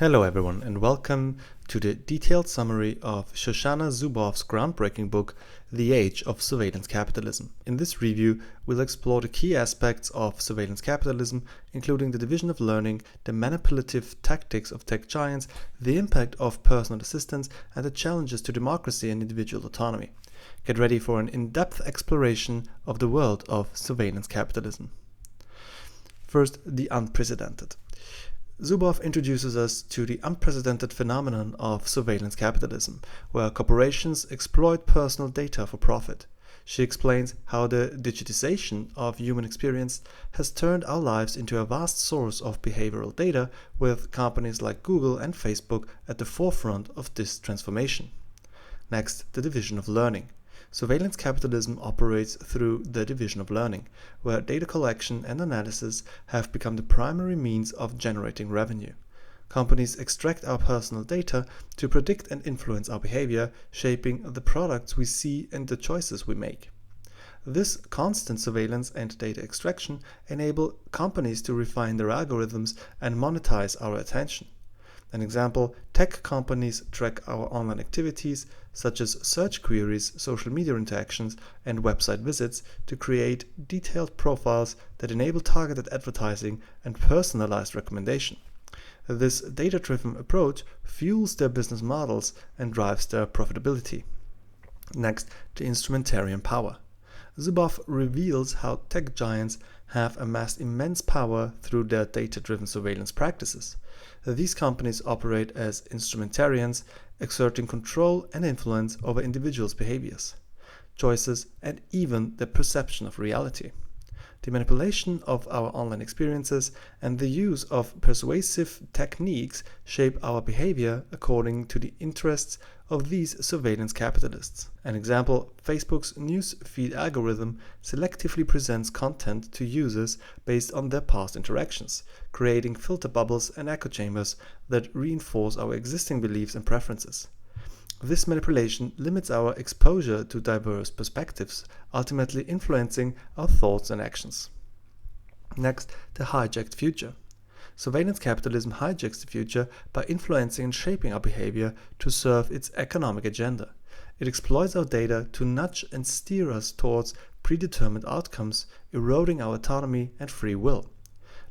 Hello everyone and welcome to the detailed summary of Shoshana Zuboff's groundbreaking book, The Age of Surveillance Capitalism. In this review, we'll explore the key aspects of surveillance capitalism, including the division of learning, the manipulative tactics of tech giants, the impact of personal assistance, and the challenges to democracy and individual autonomy. Get ready for an in-depth exploration of the world of surveillance capitalism. First, the unprecedented. Zuboff introduces us to the unprecedented phenomenon of surveillance capitalism, where corporations exploit personal data for profit. She explains how the digitization of human experience has turned our lives into a vast source of behavioral data, with companies like Google and Facebook at the forefront of this transformation. Next, the division of learning. Surveillance capitalism operates through the division of learning, where data collection and analysis have become the primary means of generating revenue. Companies extract our personal data to predict and influence our behavior, shaping the products we see and the choices we make. This constant surveillance and data extraction enable companies to refine their algorithms and monetize our attention. An example, tech companies track our online activities, such as search queries, social media interactions, and website visits, to create detailed profiles that enable targeted advertising and personalized recommendation. This data-driven approach fuels their business models and drives their profitability. Next, the Instrumentarian Power. Zuboff reveals how tech giants have amassed immense power through their data-driven surveillance practices. These companies operate as instrumentarians, exerting control and influence over individuals' behaviors, choices, and even the perception of reality. The manipulation of our online experiences and the use of persuasive techniques shape our behavior according to the interests of these surveillance capitalists. An example, Facebook's news feed algorithm selectively presents content to users based on their past interactions, creating filter bubbles and echo chambers that reinforce our existing beliefs and preferences. This manipulation limits our exposure to diverse perspectives, ultimately influencing our thoughts and actions. Next, the hijacked future. Surveillance capitalism hijacks the future by influencing and shaping our behavior to serve its economic agenda. It exploits our data to nudge and steer us towards predetermined outcomes, eroding our autonomy and free will.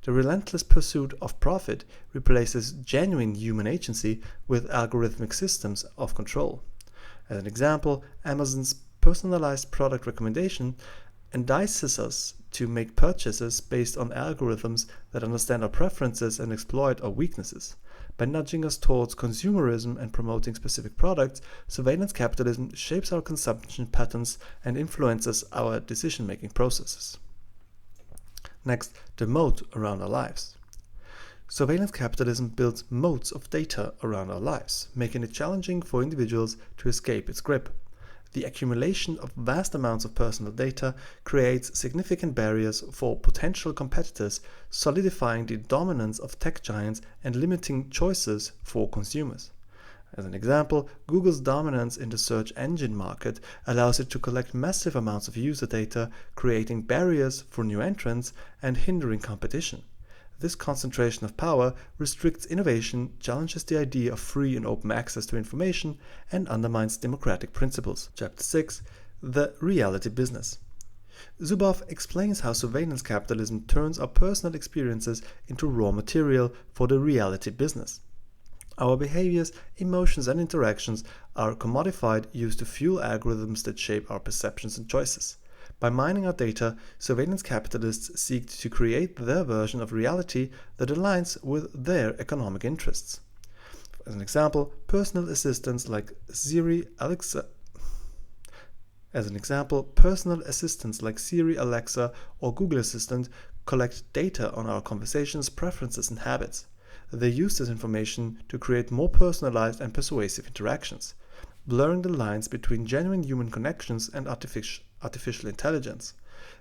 The relentless pursuit of profit replaces genuine human agency with algorithmic systems of control. As an example, Amazon's personalized product recommendation entices us to make purchases based on algorithms that understand our preferences and exploit our weaknesses. By nudging us towards consumerism and promoting specific products, surveillance capitalism shapes our consumption patterns and influences our decision-making processes. Next, the moat around our lives. Surveillance capitalism builds moats of data around our lives, making it challenging for individuals to escape its grip. The accumulation of vast amounts of personal data creates significant barriers for potential competitors, solidifying the dominance of tech giants and limiting choices for consumers. As an example, Google's dominance in the search engine market allows it to collect massive amounts of user data, creating barriers for new entrants and hindering competition. This concentration of power restricts innovation, challenges the idea of free and open access to information, and undermines democratic principles. Chapter 6: The Reality Business. Zuboff explains how surveillance capitalism turns our personal experiences into raw material for the reality business. Our behaviors, emotions, and interactions are commodified, used to fuel algorithms that shape our perceptions and choices. By mining our data, surveillance capitalists seek to create their version of reality that aligns with their economic interests. As an example, personal assistants like Siri, Alexa, or Google Assistant collect data on our conversations, preferences, and habits. They use this information to create more personalized and persuasive interactions, blurring the lines between genuine human connections and artificial intelligence.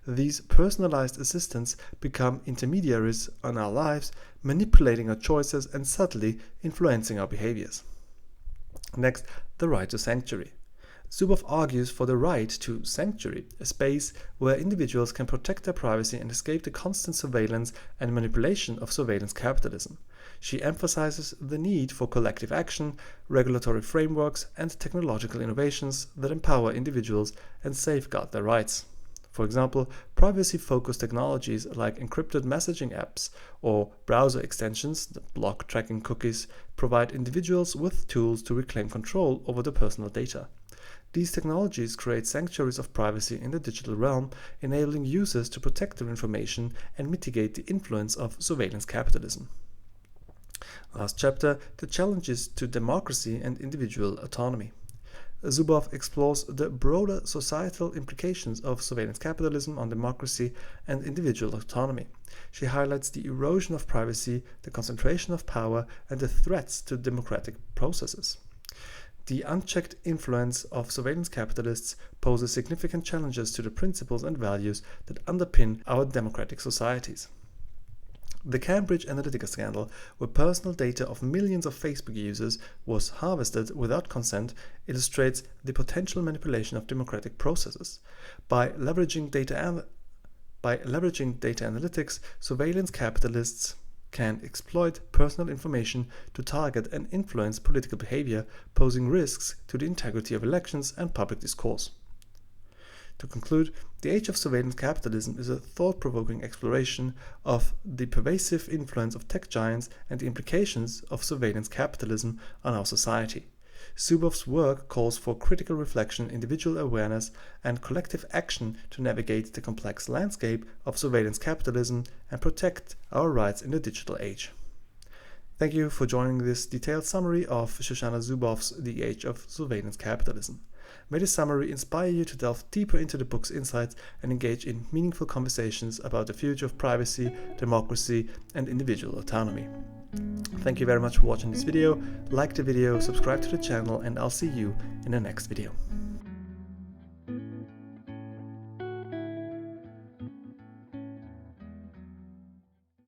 These personalized assistants become intermediaries in our lives, manipulating our choices and subtly influencing our behaviors. Next, the right to sanctuary. Zuboff argues for the right to sanctuary, a space where individuals can protect their privacy and escape the constant surveillance and manipulation of surveillance capitalism. She emphasizes the need for collective action, regulatory frameworks, and technological innovations that empower individuals and safeguard their rights. For example, privacy-focused technologies like encrypted messaging apps or browser extensions that block tracking cookies provide individuals with tools to reclaim control over their personal data. These technologies create sanctuaries of privacy in the digital realm, enabling users to protect their information and mitigate the influence of surveillance capitalism. Last chapter, the challenges to democracy and individual autonomy. Zuboff explores the broader societal implications of surveillance capitalism on democracy and individual autonomy. She highlights the erosion of privacy, the concentration of power, and the threats to democratic processes. The unchecked influence of surveillance capitalists poses significant challenges to the principles and values that underpin our democratic societies. The Cambridge Analytica scandal, where personal data of millions of Facebook users was harvested without consent, illustrates the potential manipulation of democratic processes. By leveraging data analytics, surveillance capitalists can exploit personal information to target and influence political behavior, posing risks to the integrity of elections and public discourse. To conclude, The Age of Surveillance Capitalism is a thought-provoking exploration of the pervasive influence of tech giants and the implications of surveillance capitalism on our society. Zuboff's work calls for critical reflection, individual awareness, and collective action to navigate the complex landscape of surveillance capitalism and protect our rights in the digital age. Thank you for joining this detailed summary of Shoshana Zuboff's The Age of Surveillance Capitalism. May this summary inspire you to delve deeper into the book's insights and engage in meaningful conversations about the future of privacy, democracy, and individual autonomy. Thank you very much for watching this video. Like the video, subscribe to the channel, and I'll see you in the next video.